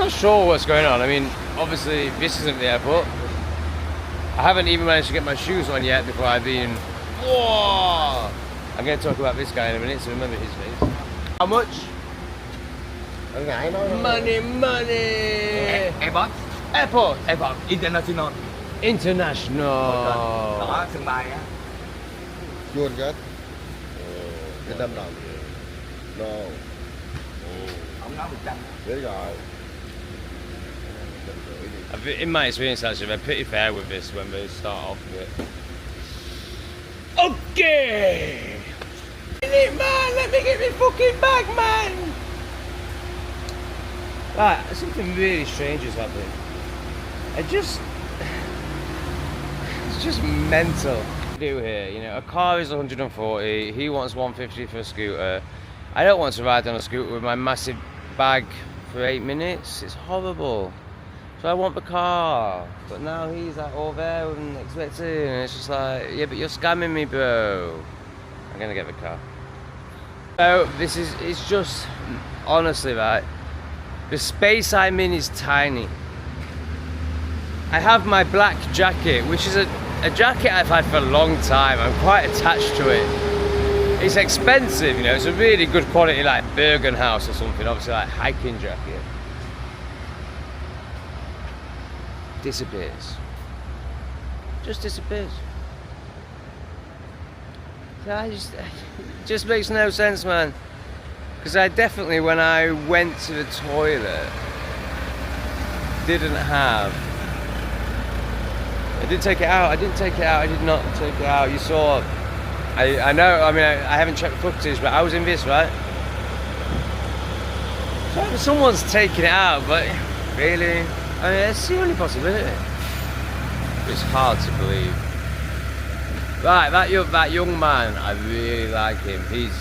not sure what's going on. I mean, obviously this isn't the airport. I haven't even managed to get my shoes on yet before I've been... Whoa! I'm going to talk about this guy in a minute, so remember his face. How much? Money, money! Airport. Airport. Airport. International. International. Đó, sân bay á. Chuồn cái. Cái tâm đồng. No. Ông nói 100. Đấy rồi. In my experience, actually, they're pretty fair with this when they start off with it. Okay! Man, let me get my fucking bag, man! Right, something really strange is happening. It's just mental. Do here, you know, a car is 140, he wants 150 for a scooter. I don't want to ride on a scooter with my massive bag for 8 minutes. It's horrible. So I want the car, but now he's like all there and expecting, and it's just like, yeah, but you're scamming me, bro. I'm gonna get the car. So this is, it's just, honestly, right, the space I'm in is tiny. I have my black jacket, which is a jacket I've had for a long time. I'm quite attached to it. It's expensive, you know, it's a really good quality, like Bergen House or something, obviously like hiking jacket. Disappears. Just disappears. It just makes no sense, man. Because I definitely, when I went to the toilet, didn't have. I did take it out. I didn't take it out. I did not take it out. You saw. I know. I mean, I haven't checked the footage, but I was in this, right? So someone's taking it out, but really. I mean, it's the only possibility. It's hard to believe. Right, that young man, I really like him. He's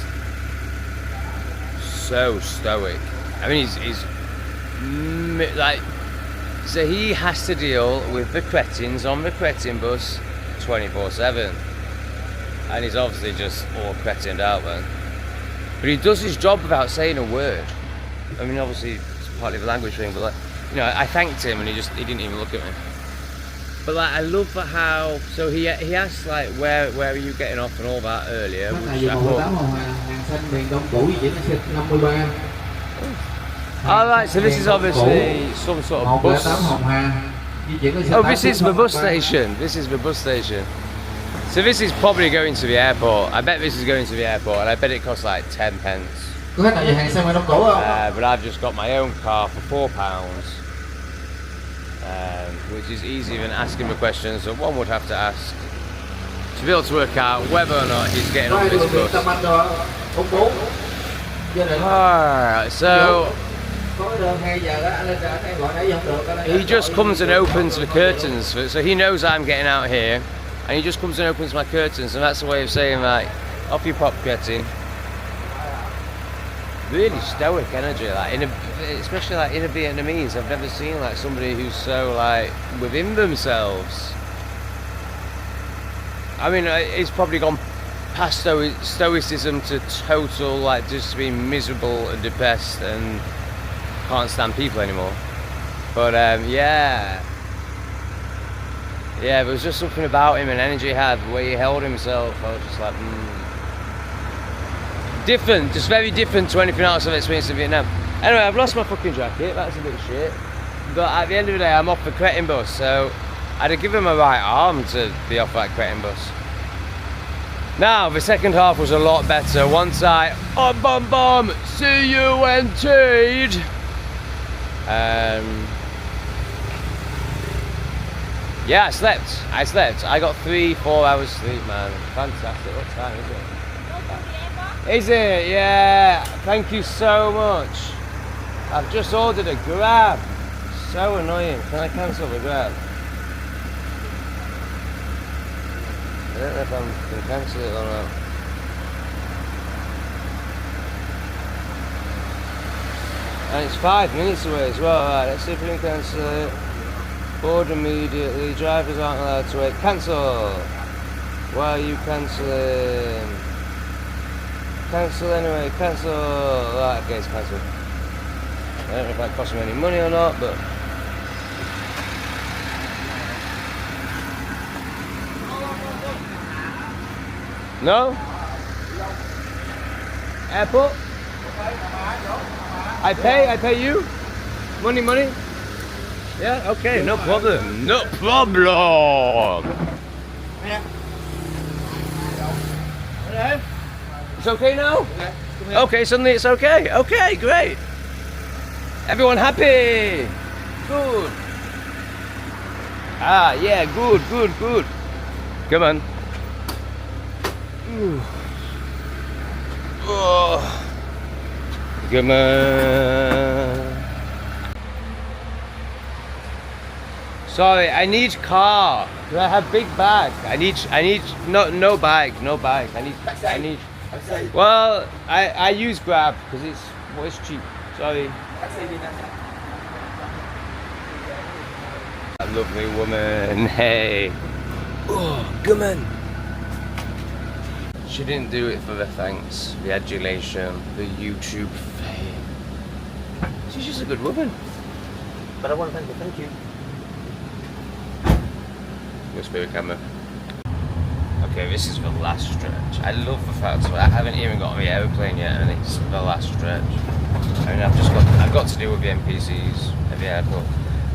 so stoic. I mean, he's like, so he has to deal with the cretins on the cretin bus 24/7, and he's obviously just all cretined out, man. But he does his job without saying a word. I mean, obviously it's partly the language thing, but like, you know, I thanked him and he didn't even look at me. But like, I love how, so he asked like, where are you getting off and all that earlier. Alright, so this is obviously some sort of bus. Oh, this is the bus station. This is the bus station. So this is probably going to the airport. I bet this is going to the airport, and I bet it costs like 10 pence. But I've just got my own car for £4, which is easier than asking the questions that one would have to ask to be able to work out whether or not he's getting on this bus. Alright, so he just comes and opens the curtains, so he knows I'm getting out here, and he just comes and opens my curtains, and that's a way of saying like, off you pop, cretin. Really stoic energy, like especially like in a Vietnamese. I've never seen like somebody who's so like within themselves. I mean, it's probably gone past stoicism to total like just being miserable and depressed and can't stand people anymore. But yeah, there was just something about him and energy he had, the way he held himself. I was just like, different, just very different to anything else I've experienced in Vietnam. Anyway, I've lost my fucking jacket, that's a bit of shit. But at the end of the day, I'm off the cretin bus, so I'd have given my right arm to be off that cretin bus. Now, the second half was a lot better. Once I, CUNT'd. Yeah, I slept. I got 3-4 hours sleep, man. Fantastic. What time is it? Is it? Yeah. Thank you so much. I've just ordered a Grab. So annoying. Can I cancel the Grab? I don't know if I can cancel it or not. And it's 5 minutes away as well. Alright, let's see if we can cancel it. Board immediately. Drivers aren't allowed to wait. Cancel. Why are you cancelling? Cancel anyway, cancel. Right, okay, it's cancelled. I don't know if that costs me any money or not, but no? Airport? I pay you? Money? Yeah, okay, no problem. No problem! It's okay now? Okay, suddenly it's okay. Okay, great. Everyone happy? Good. Ah, yeah, good. Come on. Ooh. Oh. Come on. Sorry, I need car. Do I have big bag? I need no bag. I need. Well, I use Grab because it's cheap. Sorry. A lovely woman. Hey. Oh, come on. She didn't do it for the thanks, the adulation, the YouTube fame. She's just a good woman. But I want to thank you. Your spirit camera. Okay, this is the last stretch. I love the fact that I haven't even got on the aeroplane yet, and it's the last stretch. I mean, I've got to deal with the NPCs at the airport,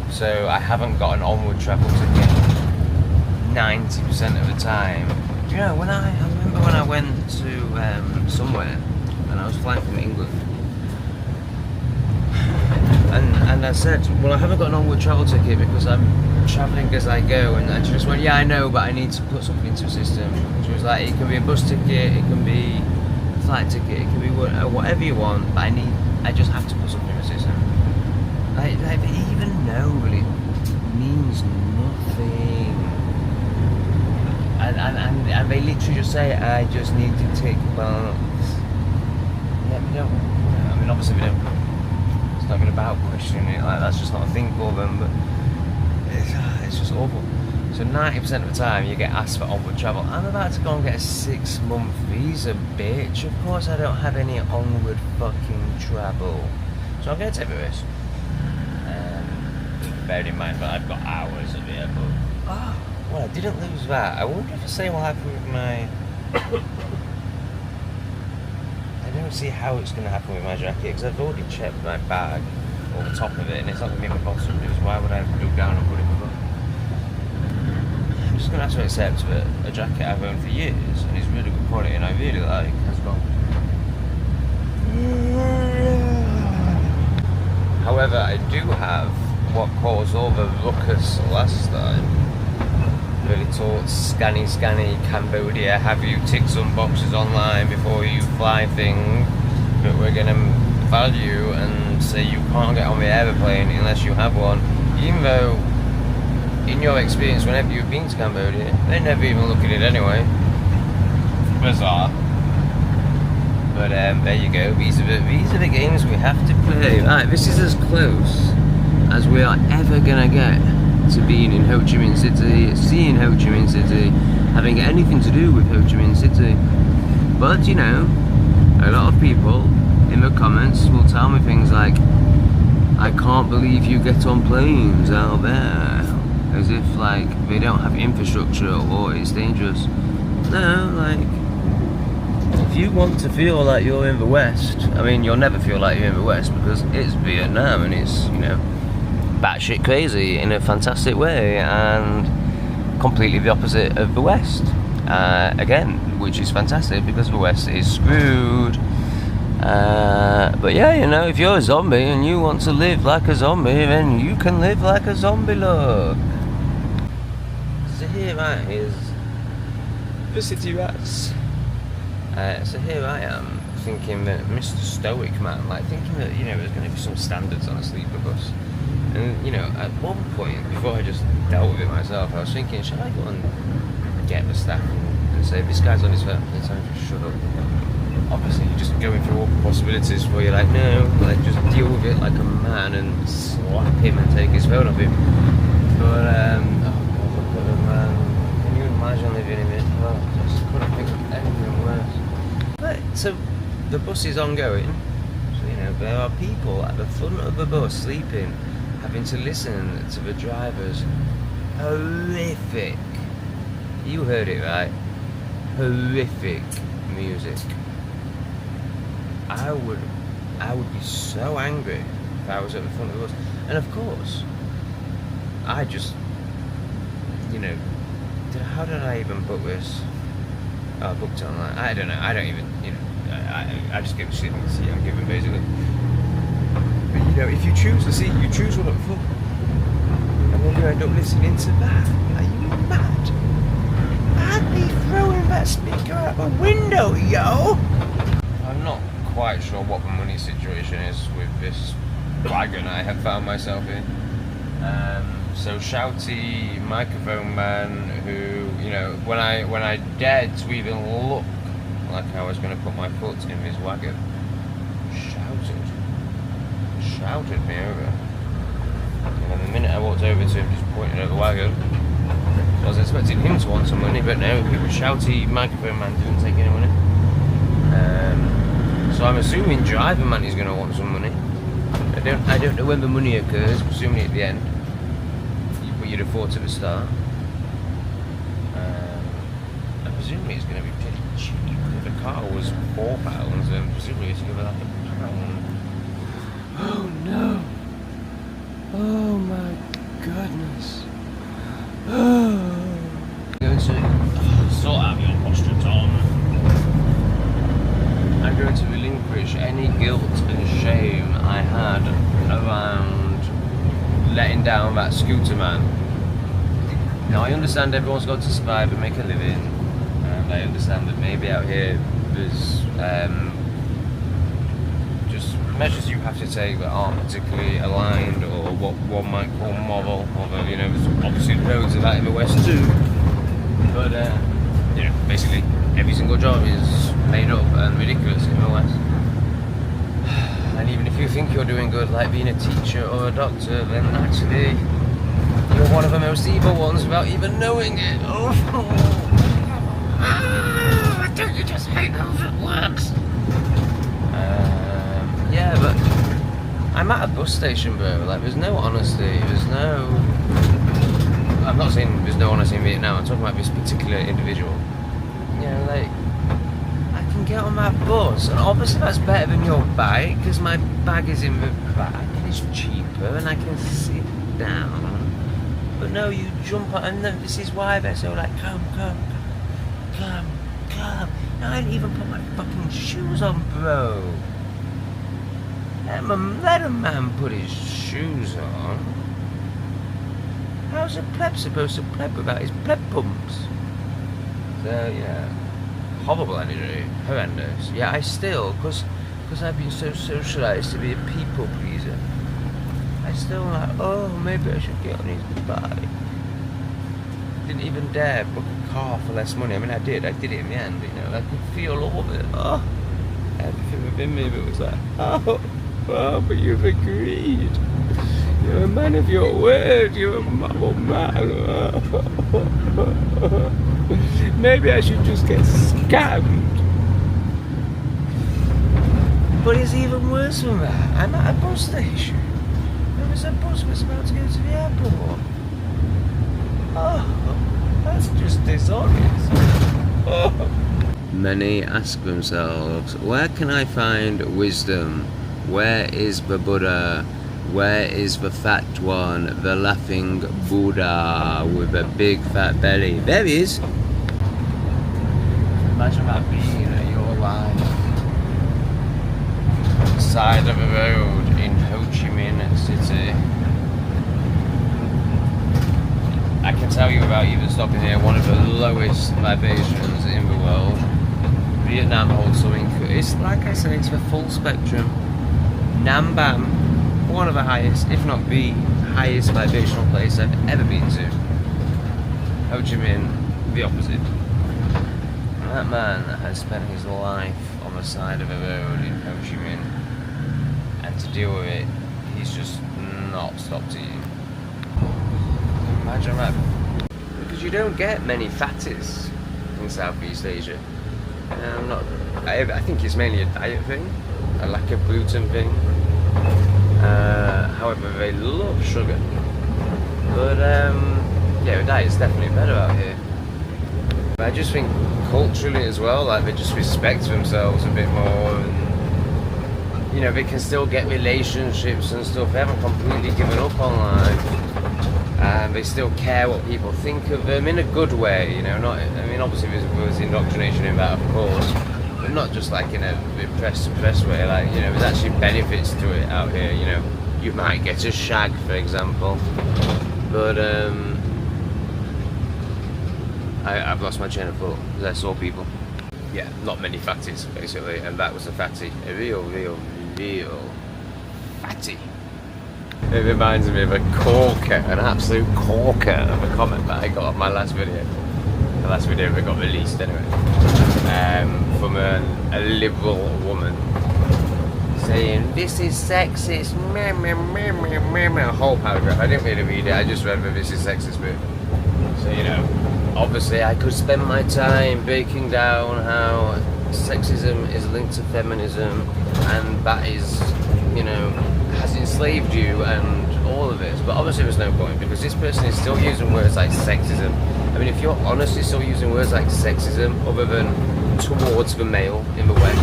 so I haven't got an onward travel ticket 90% of the time. You know, I remember when I went to somewhere, and I was flying from England, and I said, well, I haven't got an onward travel ticket because I'm travelling as I go, and she just went, yeah, I know, but I need to put something into a system. She was like, it can be a bus ticket, it can be a flight ticket, it can be whatever you want, but I just have to put something in the system. Like even no really means nothing. And they literally just say, I just need to tick box. Yeah, we don't. I mean, obviously we don't. It's not even about questioning it. Like, that's just not a thing for them. But it's just awful. So 90% of the time you get asked for onward travel. I'm about to go and get a 6-month visa, bitch. Of course I don't have any onward fucking travel. So I'm going to take the risk. Bear in mind that I've got hours at the airport. Oh, well, I didn't lose that. I wonder if the same will happen with my... I don't see how it's going to happen with my jacket, because I've already checked my bag, or the top of it, and it's not going to be in the bottom, because why would I go down and put it in the bottom? I'm just going to have to accept that a jacket I've owned for years, and it's really good quality, and I really like, has gone. However, I do have what caused all the ruckus last time. Really taught scanny Cambodia, have you tick some boxes online before you fly thing that we're going to value and say you can't get on the aeroplane unless you have one, even though in your experience whenever you've been to Cambodia they never even look at it anyway. Bizarre. But there you go, these are the games we have to play. Right, this is as close as we are ever gonna get to being in Ho Chi Minh City, seeing Ho Chi Minh City, having anything to do with Ho Chi Minh City. But you know, a lot of people in the comments will tell me things like, I can't believe you get on planes out there, as if like they don't have infrastructure or it's dangerous. No, like, if you want to feel like you're in the West, I mean, you'll never feel like you're in the West because it's Vietnam and it's, you know, batshit crazy in a fantastic way and completely the opposite of the West. Again, which is fantastic because the West is screwed. But yeah, you know, if you're a zombie and you want to live like a zombie, then you can live like a zombie, look. So here is the city rats. So here I am, thinking that Mr. Stoic Man, like thinking that, you know, there's going to be some standards on a sleeper bus. And, you know, at one point, before I just dealt with it myself, I was thinking, should I go and get the staff and say, this guy's on his phone, it's time to shut up. Obviously, you're just going through all the possibilities where you're like, no, like, just deal with it like a man and slap him and take his phone off him. But, oh God, look at him, man. Can you imagine living in it? Oh, just couldn't think of anything worse. But, so, the bus is ongoing. So You know, there are people at the front of the bus sleeping, having to listen to the driver's horrific, you heard it right, horrific music. I would be so angry if I was at the front of the bus. And of course, I just, you know, how did I even book this? Oh, I booked it online. I don't know. I don't even, you know, I just give a shit in the seat I'm given, basically. But, you know, if you choose the seat, you choose one at the front. And then you end up listening to that. Are you mad? I'd be throwing that speaker out the window, yo! I'm not quite sure what the money situation is with this wagon I have found myself in. So shouty microphone man who, you know, when I dared to even look like I was going to put my foot in his wagon, shouted me over. And then the minute I walked over to him, just pointed at the wagon, so I was expecting him to want some money, but no, the shouty microphone man didn't take any money. So I'm assuming driver man is going to want some money. I don't know when the money occurs, presumably at the end. But you'd have thought at the start. And presumably it's going to be pretty cheap. If the car was £4, then presumably it's going to be like £1. Oh no! Oh my goodness! I'm going to sort out your posture, Tom. I'm going to relinquish any guilt and shame I had around letting down that scooter man. Now I understand everyone's got to survive and make a living, and I understand that maybe out here there's just measures you have to take that aren't particularly aligned or what one might call moral, although, you know, there's obviously loads of that in the West too. But you know, basically every single job is made up and ridiculous in the West. And even if you think you're doing good, like being a teacher or a doctor, then actually you're one of the most evil ones without even knowing it. Oh, don't you just hate how it works? Yeah, but I'm at a bus station, bro. Like, there's no honesty. There's no. I'm not saying there's no honesty in Vietnam. I'm talking about this particular individual. You know, like, I can get on that bus, and obviously that's better than your bike, because my bag is in the back, and it's cheaper, and I can sit down. But no, you jump on, and then this is why they're so like, come. Now I didn't even put my fucking shoes on, bro. Let a man put his shoes on. How's a pleb supposed to pleb without his pleb pumps? So, yeah. Horrible energy. Horrendous. Yeah, I still, because I've been so socialised to be a people pleaser, I still like, oh, maybe I should get on his bike. Didn't even dare book a car for less money. I mean, I did it in the end, you know. I could feel all of it. Oh, everything within me, but it was like, oh, but you've agreed. You're a man of your word. You're a moral man. Maybe I should just get scammed. But it's even worse than that. I'm at a bus station. There was a bus was about to go to the airport. Oh, that's just dishonest. Oh. Many ask themselves, where can I find wisdom? Where is the Buddha? Where is the fat one, the laughing Buddha with a big fat belly? There he is. Imagine that being your life. On the side of a road in Ho Chi Minh City. I can tell you without even stopping here, one of the lowest vibrations in the world. Vietnam holds something. It's like I say, it's the full spectrum. Nam Bam, one of the highest, if not the highest vibrational place I've ever been to. Ho Chi Minh, the opposite. And that man has spent his life on the side of a road in Ho Chi Minh, and to deal with it, he's just not stopped eating. Imagine that. Because you don't get many fatties in Southeast Asia. I think it's mainly a diet thing. a lack of gluten thing. However, they love sugar. But yeah, the diet's definitely better out here. But I just think culturally as well, like they just respect themselves a bit more, and you know, they can still get relationships and stuff. They haven't completely given up on life, and they still care what people think of them in a good way. You know, not. I mean, obviously there's indoctrination in that, of course, but not just like in a repressed way. Like, you know, there's actually benefits to it out here. You know, you might get a shag, for example, but I've lost my chain of thought because I saw people. Yeah, not many fatties basically, and that was a fatty, a real fatty. It reminds me of a corker, an absolute corker of a comment that I got on my last video. The last video that got released anyway, from a liberal woman saying this is sexist, a whole paragraph. I didn't really read it, I just read the this is sexist bit. So, you know, obviously I could spend my time breaking down how sexism is linked to feminism, and that is, you know, has enslaved you and all of this, but obviously there's no point because this person is still using words like sexism. I mean, if you're honestly still using words like sexism other than towards the male in the West,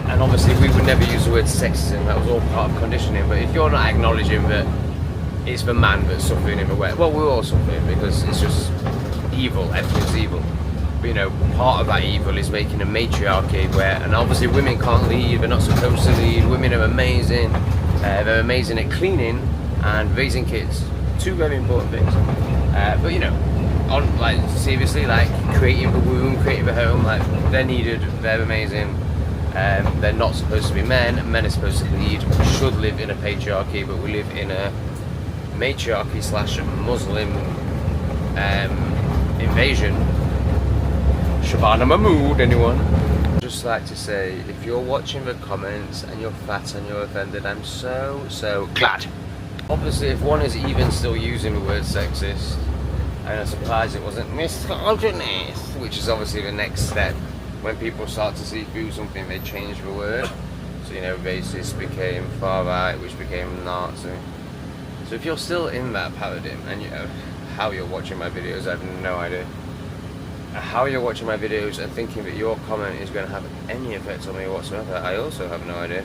and obviously we would never use the word sexism, that was all part of conditioning, but if you're not acknowledging that it's the man that's suffering in the West, well, we're all suffering because it's just evil, everything's evil. But, you know, part of that evil is making a matriarchy where, and obviously women can't lead, they're not supposed to lead, women are amazing, they're amazing at cleaning and raising kids, two very important things. But, you know, on, like, seriously, like, creating the womb, creating the home, like, they're needed, they're amazing. They're not supposed to be men, men are supposed to lead, we should live in a patriarchy, but we live in a matriarchy slash Muslim invasion. Shabana Mahmood, anyone? Just like to say, if you're watching the comments and you're fat and you're offended, I'm so glad. Obviously, if one is even still using the word sexist, I'm surprised it wasn't misogynist, which is obviously the next step. When people start to see through something, they change the word. So, you know, racist became far right, which became Nazi. So if you're still in that paradigm, and you know how you're watching my videos, I have no idea. How you're watching my videos and thinking that your comment is going to have any effect on me whatsoever, I also have no idea.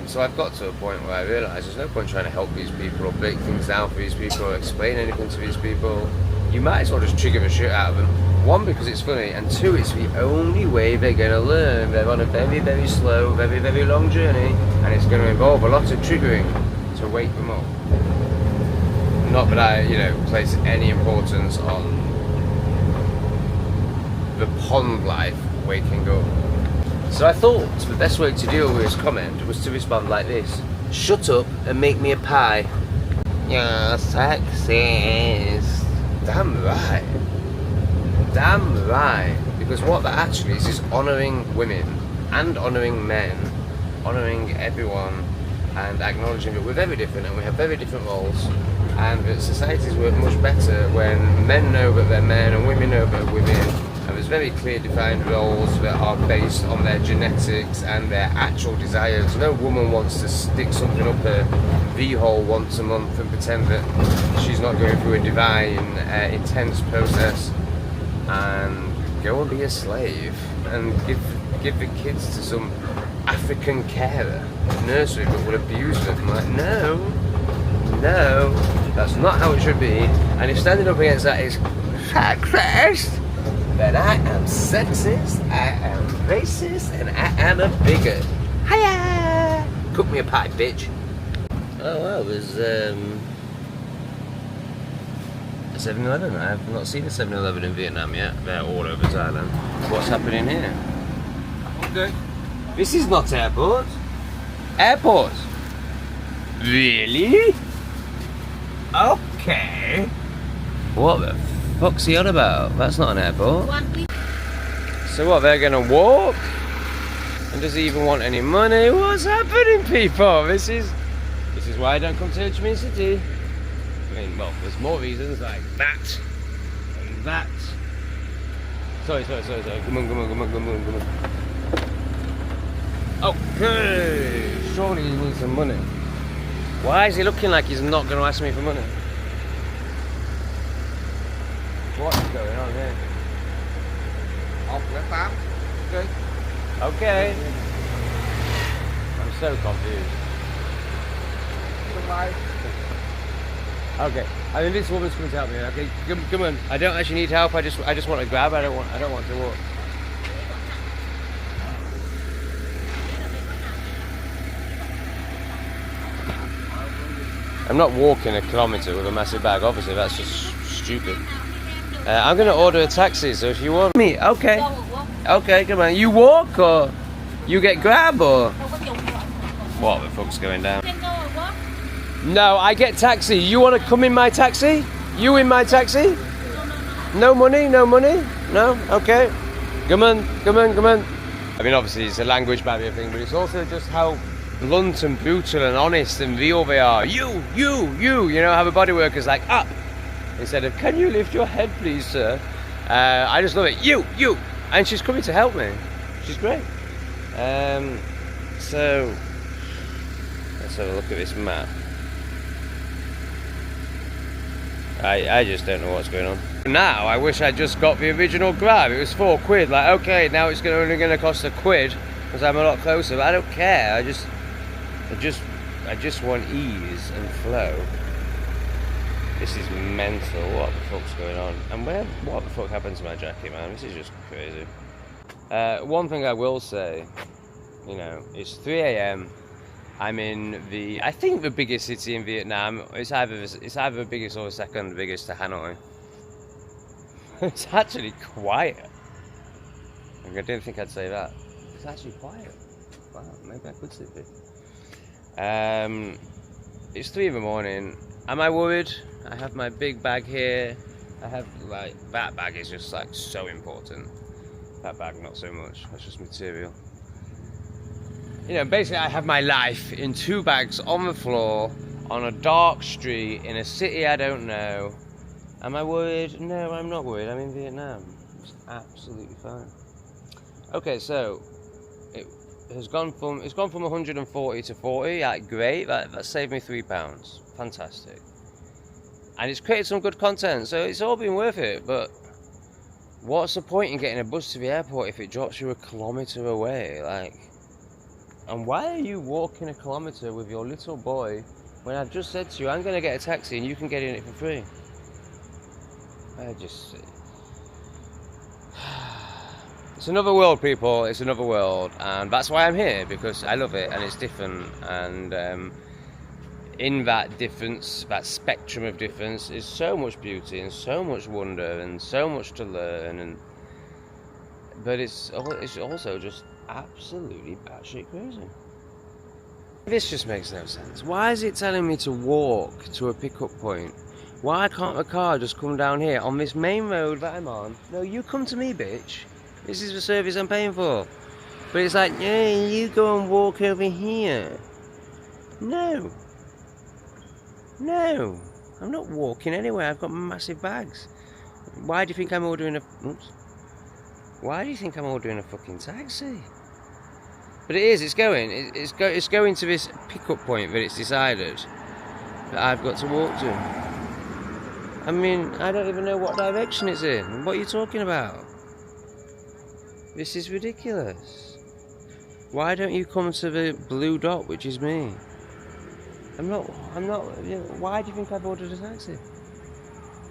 So I've got to a point where I realise there's no point trying to help these people or break things down for these people or explain anything to these people. You might as well just trigger the shit out of them. One, because it's funny, and two, it's the only way they're going to learn. They're on a very slow, very long journey, and it's going to involve a lot of triggering to wake them up. Not that I, you know, place any importance on the pond life waking up. So I thought the best way to deal with his comment was to respond like this: shut up and make me a pie. You're sexist. Damn right. Damn right. Because what that actually is honouring women and honouring men, honouring everyone, and acknowledging that we're very different and we have very different roles, and that societies work much better when men know that they're men and women know that they're women, and there's very clear defined roles that are based on their genetics and their actual desires. No woman wants to stick something up her V-hole once a month and pretend that she's not going through a divine, intense process and go and be a slave and give the kids to some African carer, nursery, that will abuse them. I'm like, no, that's not how it should be. And if standing up against that is sexist, then I am sexist, I am racist, and I am a bigot. Hiya! Cook me a pie, bitch. Oh well, there's a 7-Eleven. I have not seen a 7-Eleven in Vietnam yet. They're all over Thailand. What's happening here? Okay. This is not airport. Airport? Really? Okay. What the fuck's he on about? That's not an airport. So what, they're gonna walk? And does he even want any money? What's happening, people? This is why I don't come to Ho Chi Minh City. I mean, well, there's more reasons like that and that. Sorry. Come on. Okay, surely he needs some money. Why is he looking like he's not going to ask me for money? What is going on here? Off left arm. Okay. Okay. I'm so confused. Goodbye. Okay, I mean this woman's coming to help me. Okay, come on. I don't actually need help. I just want to grab. I don't want to walk. I'm not walking a kilometre with a massive bag. Obviously, that's just stupid. I'm going to order a taxi. So if you want me, okay, okay, come on. You walk or you get grab or what the fuck's going down? No, I get taxi. You want to come in my taxi? You in my taxi? No money? No money? No? Okay. Come on, come on, come on. I mean, obviously, it's a language barrier thing, but it's also just how blunt and brutal and honest and real they are. You know, have a body worker's like, up. Instead of, can you lift your head, please, sir? I just love it. You. And she's coming to help me. She's great. So, let's have a look at this map. I just don't know what's going on. Now, I wish I'd just got the original grab. It was £4. Like, okay, now it's only going to cost £1 because I'm a lot closer. But I don't care. I just want ease and flow. This is mental. What the fuck's going on? And what the fuck happened to my jacket, man? This is just crazy. One thing I will say, you know, it's 3 a.m. I'm in I think the biggest city in Vietnam. It's either the biggest or the second biggest to Hanoi. It's actually quiet. I didn't think I'd say that. It's actually quiet. Wow, maybe I could sleep it. It's 3 in the morning. Am I worried? I have my big bag here. I have like that bag is just like so important. That bag not so much. That's just material. You know, basically I have my life in 2 bags on the floor on a dark street in a city I don't know. Am I worried? No, I'm not worried. I'm in Vietnam. It's absolutely fine. Okay, so it's gone from 140 to 40. Like, great. That saved me £3. Fantastic. And it's created some good content, so it's all been worth it. But what's the point in getting a bus to the airport if it drops you a kilometre away? Like, and why are you walking a kilometre with your little boy when I've just said to you, I'm going to get a taxi and you can get in it for free? It's another world, people. It's another world, and that's why I'm here, because I love it and it's different. And in that difference, that spectrum of difference, is so much beauty and so much wonder and so much to learn. But it's also just absolutely batshit crazy. This just makes no sense. Why is it telling me to walk to a pickup point? Why can't a car just come down here on this main road that I'm on? No, you come to me, bitch. This is the service I'm paying for. But it's like, yeah, you go and walk over here. No. No. I'm not walking anywhere. I've got massive bags. Why do you think I'm ordering Why do you think I'm ordering a fucking taxi? But it is, it's going to this pickup point that it's decided that I've got to walk to. I mean, I don't even know what direction it's in. What are you talking about? This is ridiculous. Why don't you come to the blue dot, which is me? I'm not, you know, why do you think I've ordered a taxi?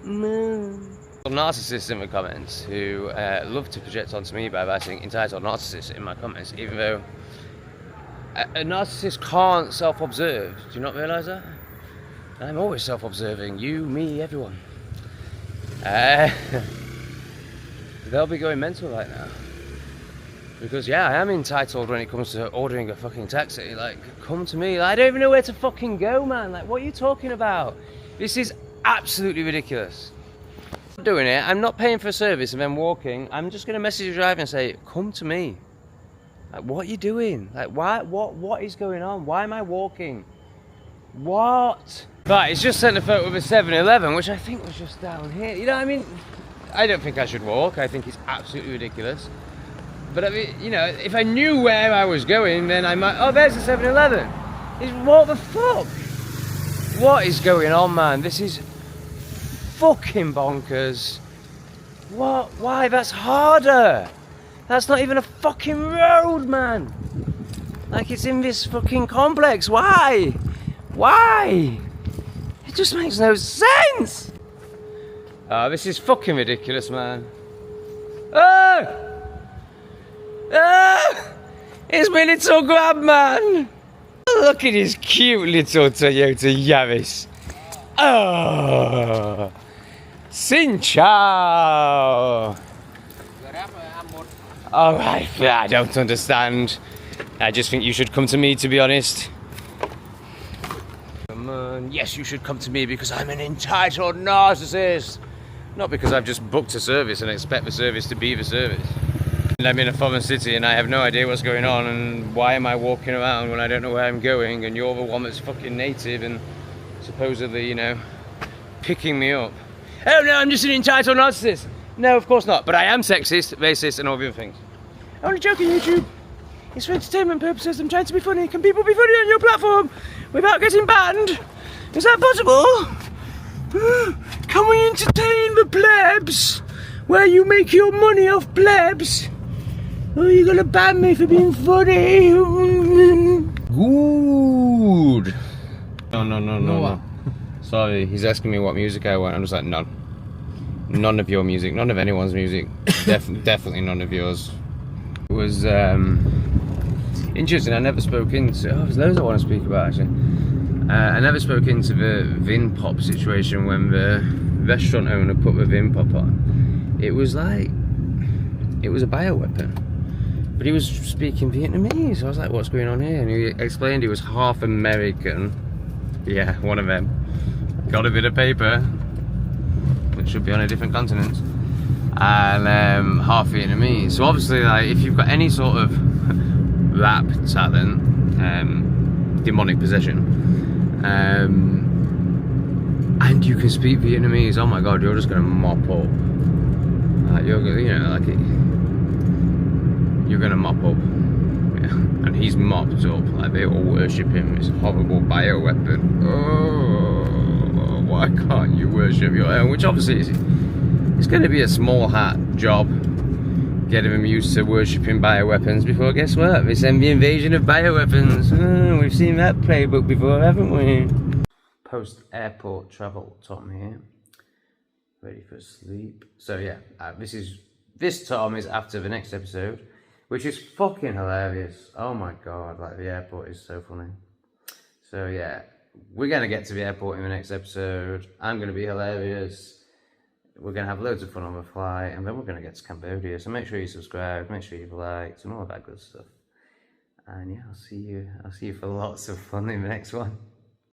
No. Narcissists in the comments who love to project onto me by writing entitled narcissist in my comments, even though a narcissist can't self-observe. Do you not realise that? I'm always self-observing. You, me, everyone. They'll be going mental right now. Because, yeah, I am entitled when it comes to ordering a fucking taxi. Like, come to me. I don't even know where to fucking go, man. Like, what are you talking about? This is absolutely ridiculous. I'm not doing it. I'm not paying for a service and then walking. I'm just going to message the driver and say, come to me. Like, what are you doing? Like, why? What is going on? Why am I walking? What? Right, it's just sent a photo of a 7-Eleven, which I think was just down here. You know what I mean? I don't think I should walk. I think it's absolutely ridiculous. But I mean, you know, if I knew where I was going, then I might. Oh, there's the 7-Eleven. What the fuck? What is going on, man? This is fucking bonkers. What? Why? That's harder. That's not even a fucking road, man. Like, it's in this fucking complex. Why? Why? It just makes no sense. Oh, this is fucking ridiculous, man. Oh! Oh! It's my little grab, man. Look at his cute little Toyota Yaris. Oh! Xin chào. Alright, I don't understand. I just think you should come to me, to be honest. Come on. Yes, you should come to me because I'm an entitled narcissist. Not because I've just booked a service and expect the service to be the service. And I'm in a foreign city and I have no idea what's going on, and why am I walking around when I don't know where I'm going, and you're the one that's fucking native and supposedly, you know, picking me up. Oh no, I'm just an entitled narcissist. No, of course not. But I am sexist, racist, and all the other things. I'm only joking, YouTube. It's for entertainment purposes. I'm trying to be funny. Can people be funny on your platform without getting banned? Is that possible? Can we entertain the plebs where you make your money off plebs? Oh, you're gonna ban me for being funny? Good. No. Sorry, he's asking me what music I want. I'm just like, none. None of your music, none of anyone's music. Definitely none of yours. It was interesting. I never spoke into. Oh, there's loads I want to speak about actually. I never spoke into the Vin Pop situation when the restaurant owner put the Vin Pop on. It was like, it was a bioweapon. But he was speaking Vietnamese. I was like, what's going on here? And he explained he was half American. Yeah, one of them. Got a bit of paper. It should be on a different continent. And half Vietnamese. So obviously, like, if you've got any sort of rap talent, demonic possession, and you can speak Vietnamese, oh my god, you're just gonna mop up. You're gonna mop up. Yeah. And he's mopped up. Like, they all worship him. It's a horrible bioweapon. Oh, why can't you worship your own? Which obviously is, it's going to be a small hat job, getting them used to worshipping bioweapons before, guess what? They send the invasion of bioweapons. Oh, we've seen that playbook before, haven't we? Post-airport travel, Tom here. Ready for sleep. So yeah, this Tom is after the next episode, which is fucking hilarious. Oh my god, like, the airport is so funny. So yeah, we're gonna get to the airport in the next episode. I'm gonna be hilarious. We're gonna have loads of fun on the flight, and then we're gonna get to Cambodia. So make sure you subscribe, make sure you've liked, and all that good stuff. And yeah, I'll see you for lots of fun in the next one.